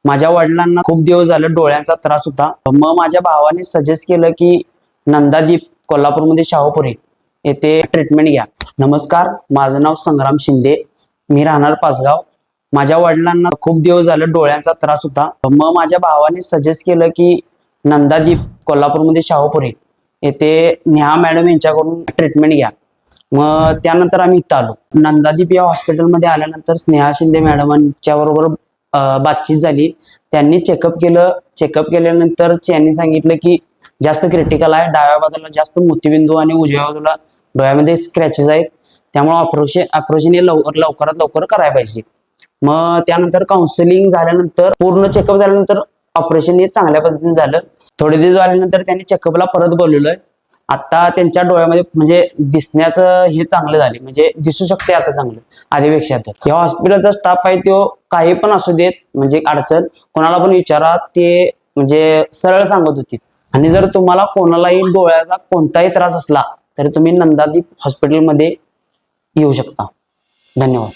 माझ्या वडिलांना खूप दिवस झाले डोळ्यांचा त्रास होता. मग माझ्या भावाने सजेस्ट केलं की नंदादीप कोल्हापूरमध्ये शाहूपुरी येथे ट्रीटमेंट घ्या. नमस्कार, माझं नाव संग्राम शिंदे, मी राहणार पाचगाव. माझ्या वडिलांना खूप दिवस झाले डोळ्यांचा त्रास होता. मग माझ्या भावाने सजेस्ट केलं की नंदादीप कोल्हापूरमध्ये शाहूपुरी येथे नेहा मॅडम यांच्याकडून ट्रीटमेंट घ्या. मग त्यानंतर आम्ही इथं आलो. नंदादीप या हॉस्पिटलमध्ये आल्यानंतर स्नेहा शिंदे मॅडमांच्या बरोबर बातचीत झाली. त्यांनी चेकअप केलं. चेकअप केल्यानंतर त्यांनी सांगितलं की जास्त क्रिटिकल आहे, डाव्या बाजूला जास्त मोतीबिंदू आणि उजव्या बाजूला डोळ्यामध्ये स्क्रॅचेस आहेत, त्यामुळे ऑपरेशन हे लवकरात लवकर करायला पाहिजे. मग त्यानंतर काउन्सिलिंग झाल्यानंतर पूर्ण चेकअप झाल्यानंतर ऑपरेशन हे चांगल्या पद्धतीने झालं. थोडे दिवस झाल्यानंतर त्यांनी चेकअपला परत बोलवलंय. आता त्यांच्या डोळ्यामध्ये म्हणजे दिसण्याचं हे चांगलं झाले, म्हणजे दिसू शकते आता चांगलं आधीपेक्षा. तर या हॉस्पिटलचा स्टाफ आहे तो काही पण असू देत, म्हणजे अडचण कोणाला पण विचारा, ते म्हणजे सरळ सांगत होती. आणि जर तुम्हाला कोणालाही डोळ्याचा कोणताही त्रास असला तर तुम्ही नंदादीप हॉस्पिटलमध्ये येऊ शकता. धन्यवाद.